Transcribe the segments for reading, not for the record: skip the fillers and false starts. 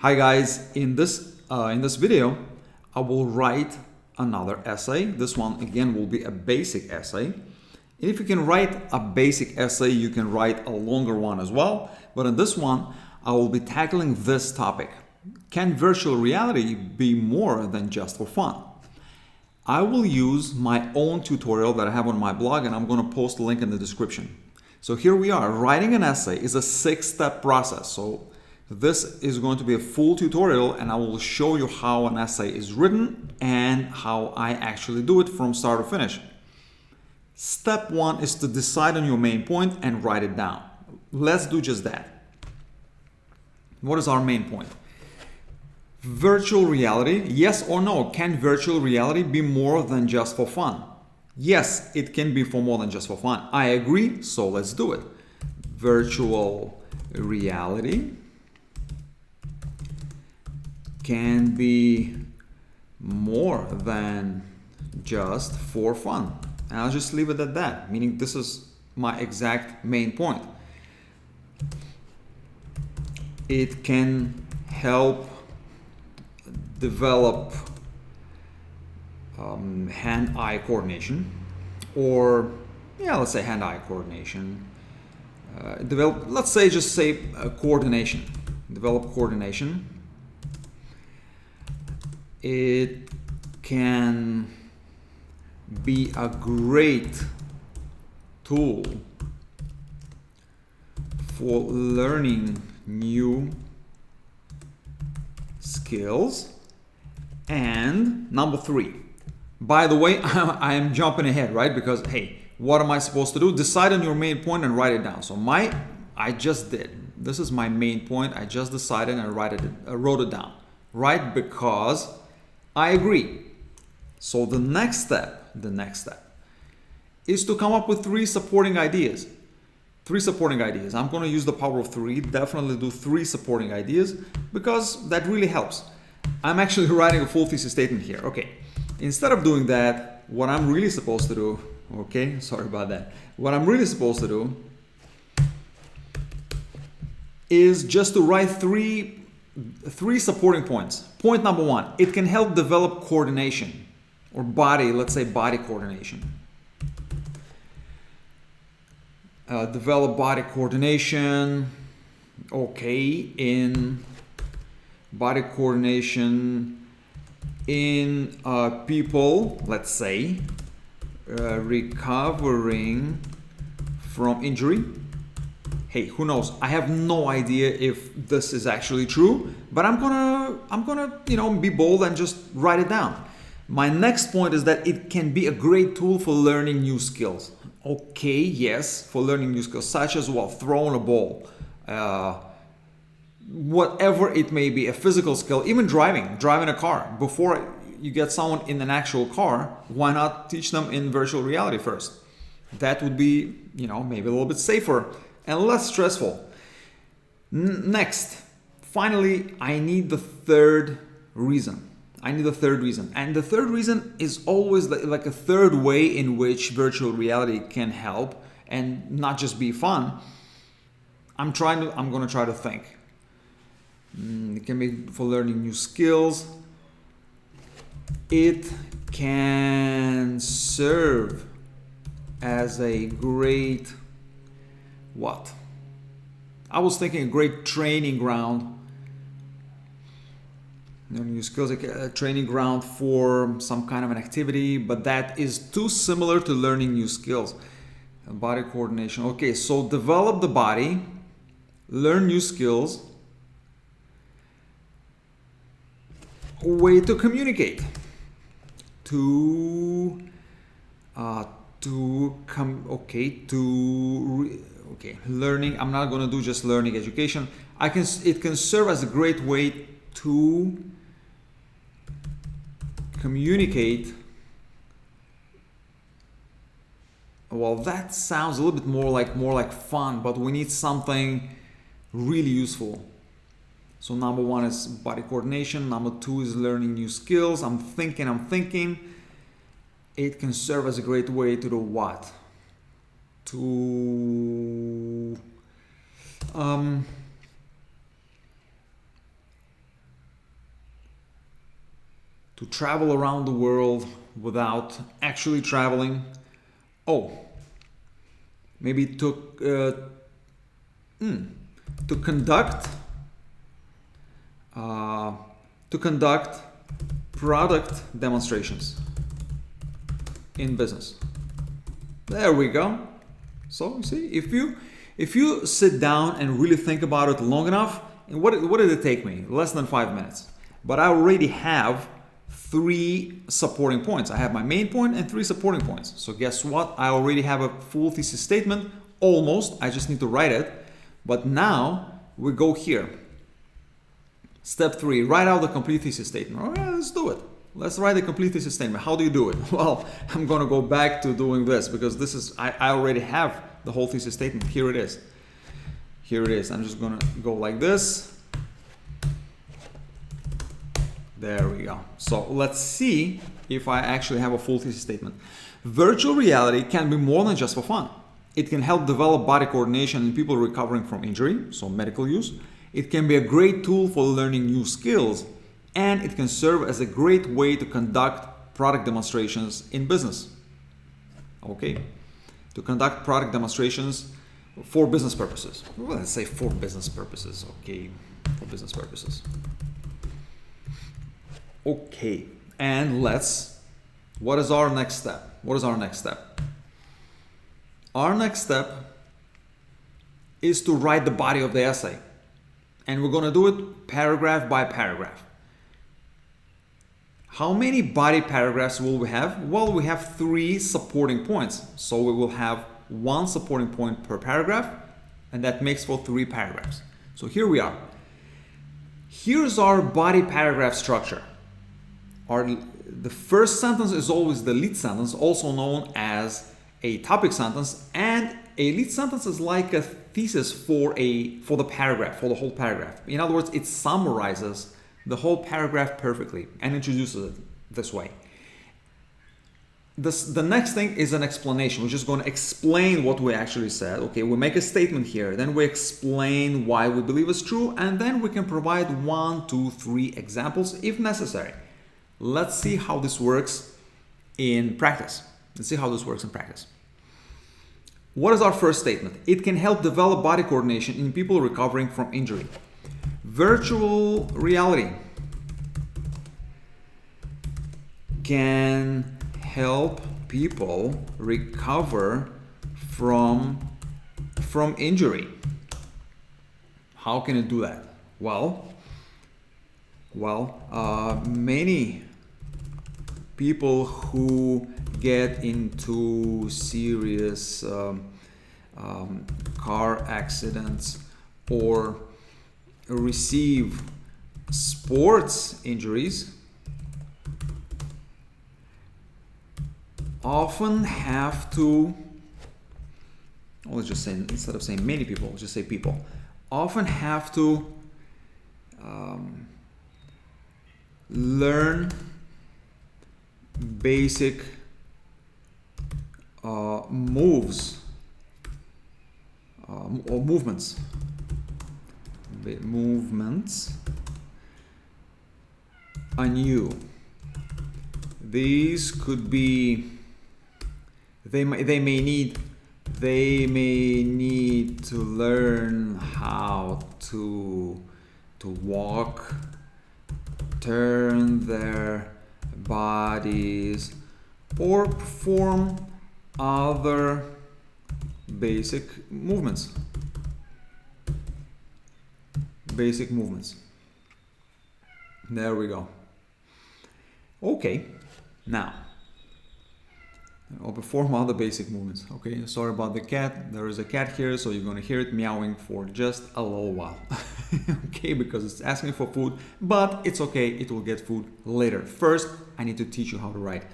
Hi guys, in this video, I will write another essay. This one again will be a basic essay. And if you can write a basic essay, you can write a longer one as well. But in this one, I will be tackling this topic. Can virtual reality be more than just for fun? I will use my own tutorial that I have on my blog, and I'm going to post a link in the description. So here we are. Writing an essay is a 6-step process. So this is going to be a full tutorial, and I will show you how an essay is written and how I actually do it from start to finish. Step 1 is to decide on your main point and write it down. Let's do just that. What is our main point? Virtual reality, yes or no? Can virtual reality be more than just for fun? Yes, it can be for more than just for fun. I agree, so let's do it. Virtual reality can be more than just for fun. And I'll just leave it at that, meaning this is my exact main point. It can help develop hand-eye coordination, or let's say hand-eye coordination. Let's say coordination. Develop coordination. It can be a great tool for learning new skills. And number 3, by the way, I am jumping ahead, right? Because hey, what am I supposed to do? Decide on your main point and write it down. So I just did. This is my main point. I just decided and I wrote it down, right? Because I agree. So the next step is to come up with 3 supporting ideas. 3 supporting ideas. I'm going to use the power of 3. Definitely do 3 supporting ideas because that really helps. I'm actually writing a full thesis statement here. Okay. Instead of doing that, what I'm really supposed to do, okay, sorry about that. What I'm really supposed to do is just to write three supporting points. Point number 1, it can help develop coordination or let's say body coordination. Develop body coordination, okay, in body coordination in people, let's say, recovering from injury. Hey, who knows? I have no idea if this is actually true, but I'm gonna be bold and just write it down. My next point is that it can be a great tool for learning new skills. Okay, yes, for learning new skills, such as throwing a ball, whatever it may be, a physical skill, even driving a car. Before you get someone in an actual car, why not teach them in virtual reality first? That would be, maybe a little bit safer and less stressful. Next, finally, I need the third reason. And the third reason is always like a third way in which virtual reality can help and not just be fun. I'm going to try to think. It can be for learning new skills. It can serve as a great I was thinking a great training ground. Learning new skills, a training ground for some kind of an activity, but that is too similar to learning new skills. Body coordination. Okay, so develop the body, learn new skills. Way to communicate. Learning. I'm not going to do just learning education. It can serve as a great way to communicate. Well, that sounds a little bit more like fun, but we need something really useful. So number 1 is body coordination. Number 2 is learning new skills. I'm thinking. It can serve as a great way to do what? to travel around the world without actually traveling. Oh, maybe to conduct product demonstrations in business. There we go. So you see, if you sit down and really think about it long enough, and what did it take me? Less than 5 minutes. But I already have 3 supporting points. I have my main point and 3 supporting points. So guess what? I already have a full thesis statement, almost. I just need to write it. But now we go here. Step 3, write out the complete thesis statement. All right, let's do it. Let's write the complete thesis statement. How do you do it? Well, I'm going to go back to doing this because this is, I already have the whole thesis statement. Here it is. Here it is. I'm just going to go like this. There we go. So let's see if I actually have a full thesis statement. Virtual reality can be more than just for fun. It can help develop body coordination in people recovering from injury, so medical use. It can be a great tool for learning new skills, and it can serve as a great way to conduct product demonstrations in business. Okay, to conduct product demonstrations for business purposes. Well, let's say for business purposes. Okay, for business purposes. Okay, and what is our next step? What is our next step? Our next step is to write the body of the essay. And we're going to do it paragraph by paragraph. How many body paragraphs will we have? Well, we have 3 supporting points. So we will have 1 supporting point per paragraph, and that makes for 3 paragraphs. So here we are. Here's our body paragraph structure. The first sentence is always the lead sentence, also known as a topic sentence, and a lead sentence is like a thesis for the paragraph, for the whole paragraph. In other words, it summarizes the whole paragraph perfectly and introduces it this way. The next thing is an explanation. We're just going to explain what we actually said. Okay, we make a statement here, then we explain why we believe it's true, and then we can provide 1, 2, 3 examples if necessary. Let's see how this works in practice. What is our first statement? It can help develop body coordination in people recovering from injury. Virtual reality can help people recover from injury. How can it do that? Well, many people who get into serious car accidents or receive sports injuries often have to, let's just say, instead of saying many people, let's just say people, often have to learn basic movements anew. These could be, they may need to learn how to walk, turn their bodies, or perform other basic movements. There we go. Okay, now I'll perform other basic movements. Okay, sorry about the cat. There is a cat here, so you're going to hear it meowing for just a little while. Okay, because it's asking for food, but it's okay, it will get food later. First, I need to teach you how to write.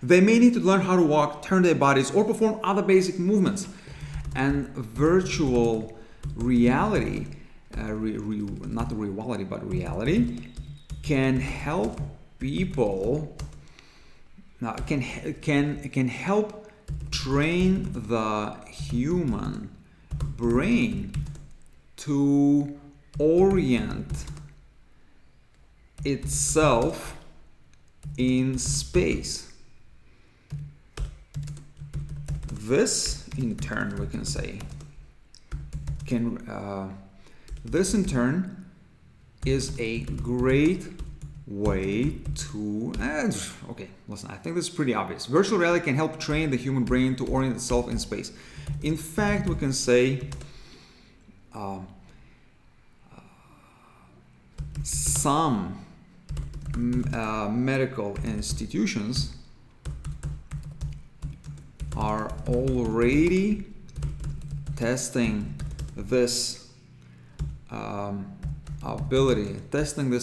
They may need to learn how to walk, turn their bodies, or perform other basic movements. And virtual reality, not reality, but reality, can help people, can help train the human brain to orient itself in space. This in turn, we can say, this in turn is a great way to, okay, listen, I think this is pretty obvious. Virtual reality can help train the human brain to orient itself in space. In fact, we can say some medical institutions are already testing this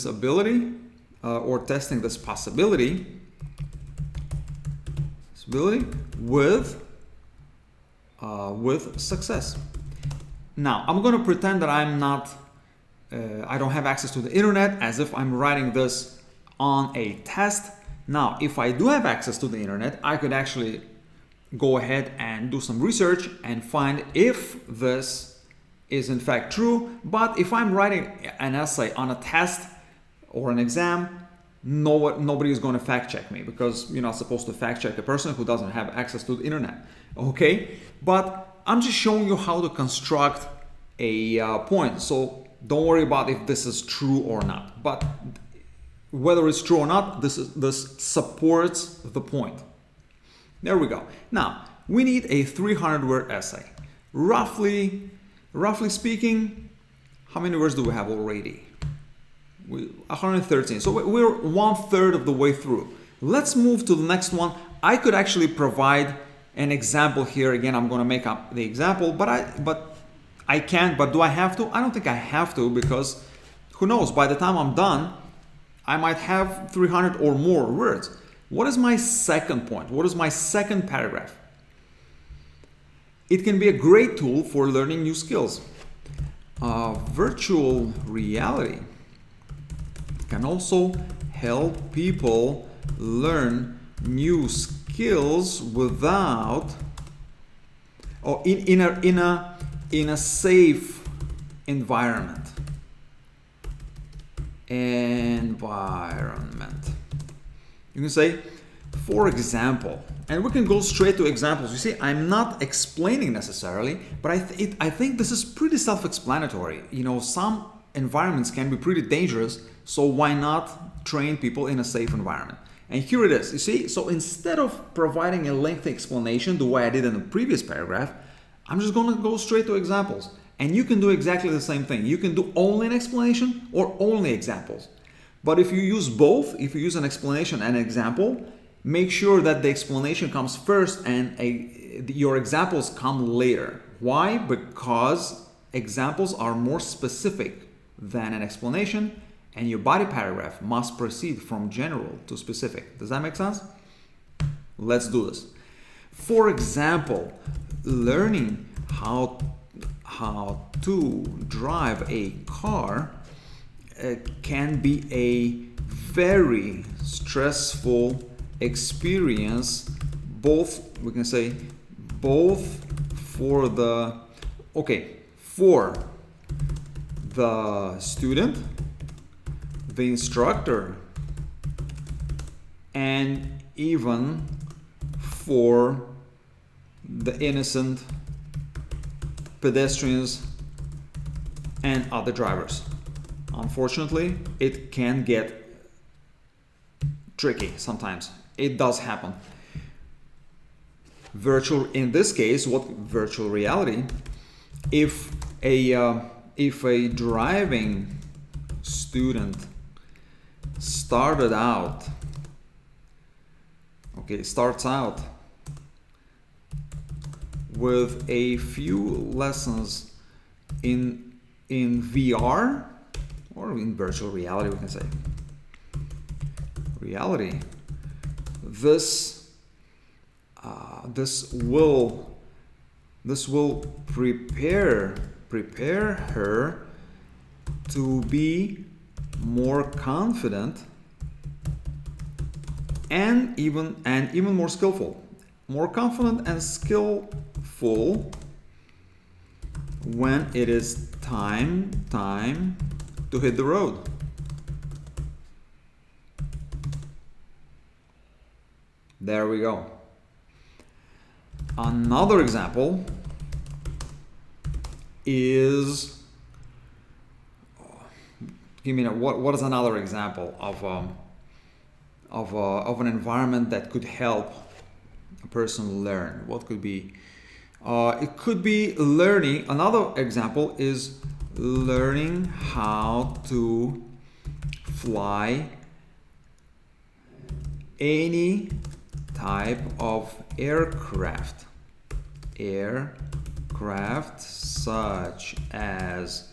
ability, or testing this possibility with success. Now, I'm going to pretend that I'm not, I don't have access to the internet, as if I'm writing this on a test. Now, if I do have access to the internet, I could actually go ahead and do some research and find if this is in fact true. But if I'm writing an essay on a test or an exam, nobody is going to fact check me, because you're not supposed to fact check a person who doesn't have access to the internet. Okay, but I'm just showing you how to construct a point. So don't worry about if this is true or not. But whether it's true or not, this supports the point. There we go. Now, we need a 300-word essay. Roughly speaking, how many words do we have already? 113. So we're 1/3 of the way through. Let's move to the next one. I could actually provide an example here. Again, I'm going to make up the example, but I can't. But do I have to? I don't think I have to, because who knows? By the time I'm done, I might have 300 or more words. What is my second point? What is my second paragraph? It can be a great tool for learning new skills. Virtual reality can also help people learn new skills without, or in a safe environment. You can say, for example, and we can go straight to examples. You see, I'm not explaining necessarily, but I think this is pretty self-explanatory. You know, some environments can be pretty dangerous, so why not train people in a safe environment? And here it is. You see, so instead of providing a lengthy explanation the way I did in the previous paragraph, I'm just going to go straight to examples. And you can do exactly the same thing. You can do only an explanation or only examples. But if you use both, if you use an explanation and an example, make sure that the explanation comes first and your examples come later. Why? Because examples are more specific than an explanation, and your body paragraph must proceed from general to specific. Does that make sense? Let's do this. For example, learning how to drive a car can be a very stressful experience, both for the student, the instructor, and even for the innocent pedestrians and other drivers. Unfortunately, it can get tricky sometimes. It does happen. In this case, what virtual reality? If a driving student starts out with a few lessons in VR, or in virtual reality, we can say reality, this will prepare her to be more confident and even more skillful. More confident and skillful when it is time to hit the road. There we go. Another example is, give me what is another example of an environment that could help a person learn? What could be? It could be learning. Another example is learning how to fly any type of aircraft. Aircraft such as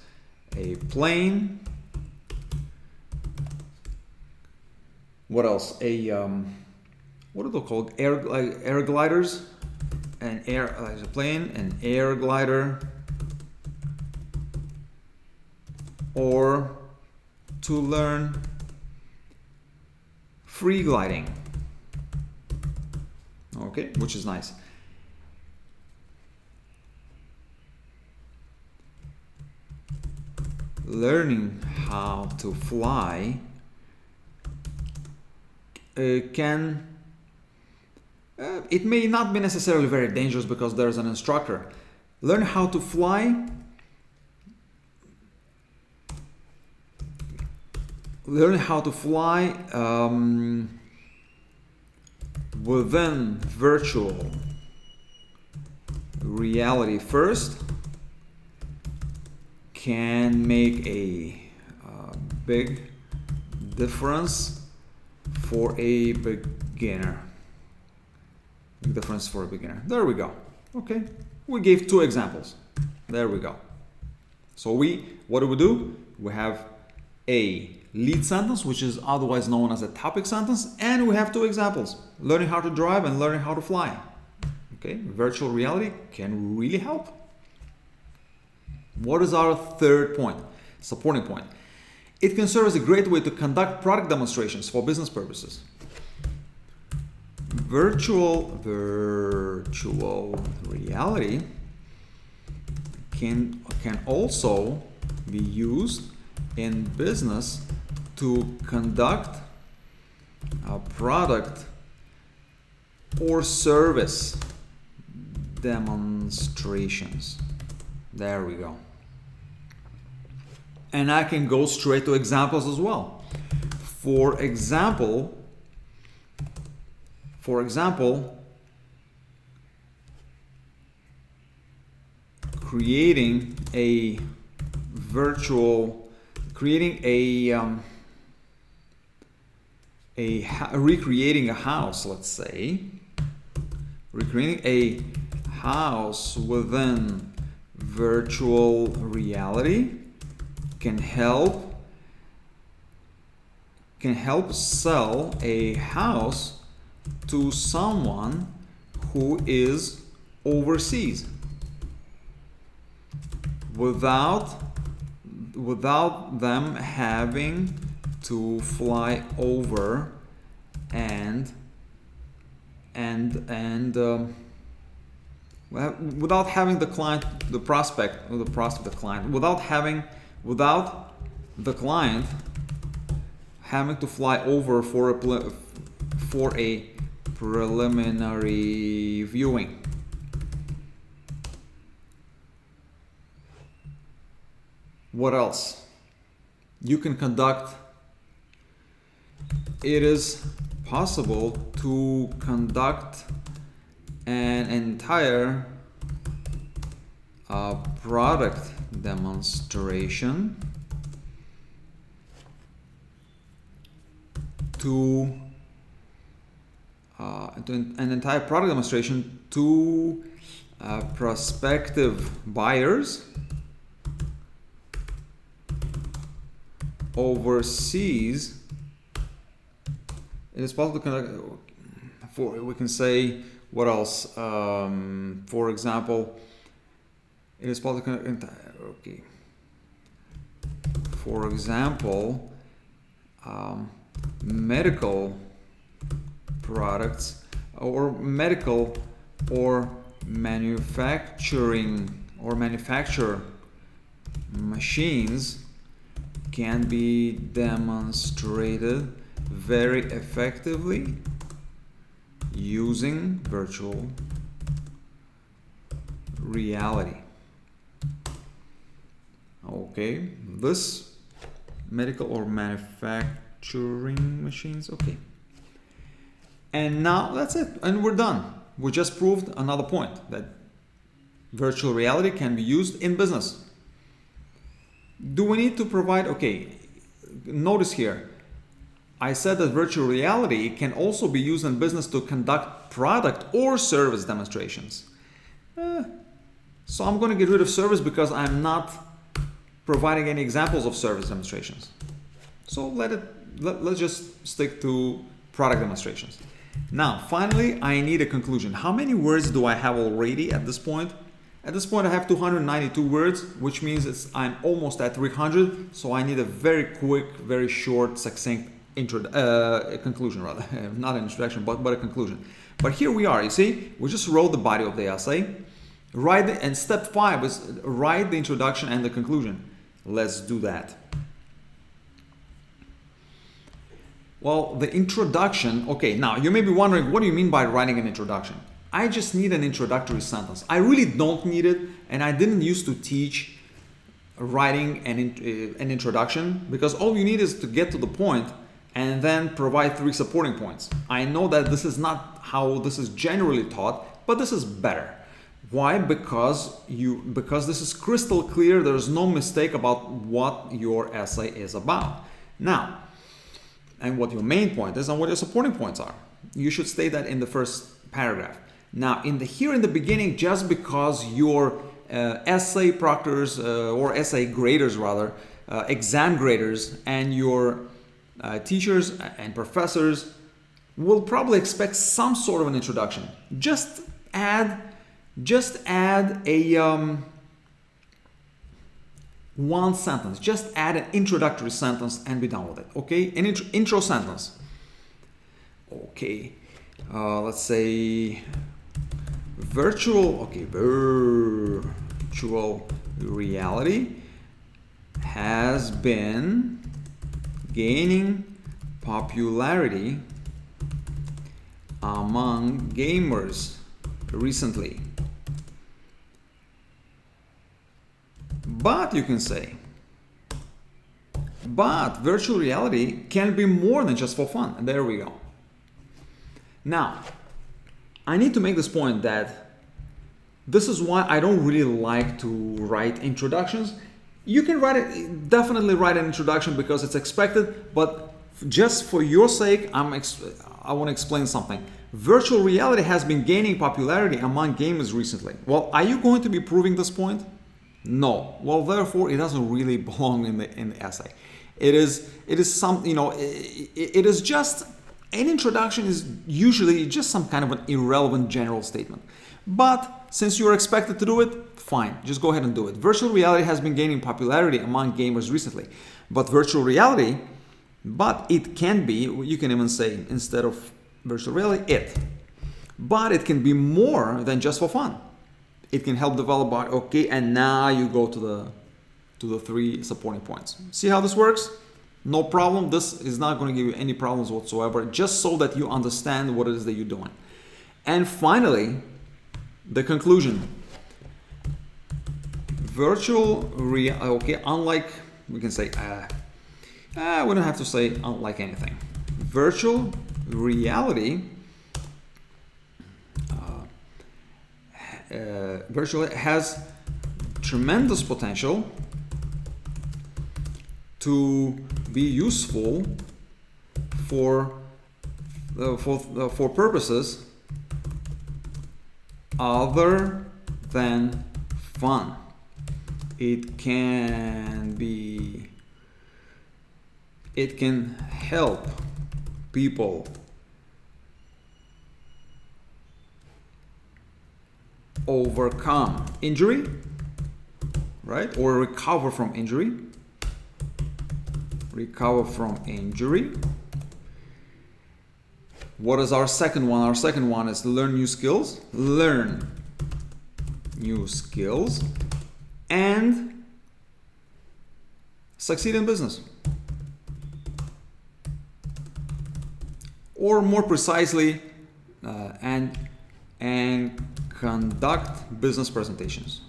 a plane. What else? What are they called? Air gliders. A plane, an air glider, or to learn free gliding. Okay, which is nice. Learning how to fly it may not be necessarily very dangerous because there's an instructor. Learn how to fly. Learn how to fly within virtual reality first can make a big difference for a beginner. There we go. Okay, we gave two examples. There we go. So what do? We have a lead sentence, which is otherwise known as a topic sentence, and we have two examples: learning how to drive and learning how to fly. Okay, virtual reality can really help. What is our third point? Supporting point. It can serve as a great way to conduct product demonstrations for business purposes. Virtual reality can also be used in business to conduct a product or service demonstrations. There we go. And I can go straight to examples as well. For example, recreating a house, let's say, recreating a house within virtual reality can help sell a house to someone who is overseas without them having to fly over and without having the client, the prospect, or the client, without the client having to fly over for a preliminary viewing. What else? You can conduct. It is possible to conduct an entire product demonstration to prospective buyers overseas. It is possible to conduct, we can say, what else? For example, it is possible to conduct, okay. For example, medical products or medical or manufacture machines can be demonstrated very effectively using virtual reality. Okay, this medical or manufacturing machines. Okay, and now that's it, and we're done. We just proved another point, that virtual reality can be used in business. Do we need to provide, okay, notice here, I said that virtual reality can also be used in business to conduct product or service demonstrations. So I'm going to get rid of service because I'm not providing any examples of service demonstrations. So let's just stick to product demonstrations. Now, finally, I need a conclusion. How many words do I have already at this point? At this point, I have 292 words, which means I'm almost at 300. So I need a very quick, very short, succinct conclusion, rather. Not an introduction, but a conclusion. But here we are. You see, we just wrote the body of the essay. And step 5 is write the introduction and the conclusion. Let's do that. Well, the introduction, okay, now you may be wondering, what do you mean by writing an introduction? I just need an introductory sentence. I really don't need it, and I didn't used to teach writing an introduction, because all you need is to get to the point and then provide 3 supporting points. I know that this is not how this is generally taught, but this is better. Why? Because this is crystal clear. There's no mistake about what your essay is about. Now, and what your main point is and what your supporting points are. You should state that in the first paragraph. Now, here in the beginning, just because your essay proctors or essay graders rather, exam graders and your teachers and professors will probably expect some sort of an introduction. Just add a one sentence. Just add an introductory sentence and be done with it. Okay, an intro sentence. Okay, let's say virtual reality has been gaining popularity among gamers recently. But you can say, but virtual reality can be more than just for fun. And there we go. Now, I need to make this point that this is why I don't really like to write introductions. You can definitely write an introduction because it's expected, but just for your sake, I want to explain something. Virtual reality has been gaining popularity among gamers recently. Well, are you going to be proving this point? No. Well, therefore, it doesn't really belong in the essay. It is some, it is just, an introduction is usually just some kind of an irrelevant general statement. But since you're expected to do it, fine, just go ahead and do it. Virtual reality has been gaining popularity among gamers recently. But it can be, you can even say instead of virtual reality, but it can be more than just for fun. It can help develop body. Okay, and now you go to the 3 supporting points. See how this works? No problem. This is not going to give you any problems whatsoever, just so that you understand what it is that you're doing. And finally, the conclusion. Unlike, we can say, we don't have to say unlike anything. Virtual reality has tremendous potential to be useful for purposes other than fun. It can help people overcome injury, right? Or recover from injury. What is our second one? Our second one is learn new skills. And succeed in business. Or more precisely, and conduct business presentations.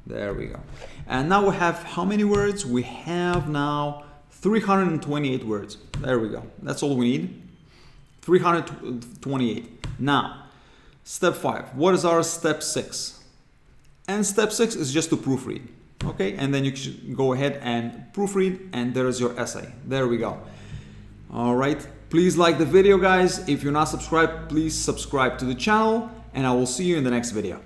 There we go. And now we have how many words? We have now 328 words. There we go. That's all we need. 328. Now, step 5. What is our step 6? And step 6 is just to proofread. Okay, and then you should go ahead and proofread, and there is your essay. There we go. All right. Please like the video, guys. If you're not subscribed, please subscribe to the channel, and I will see you in the next video.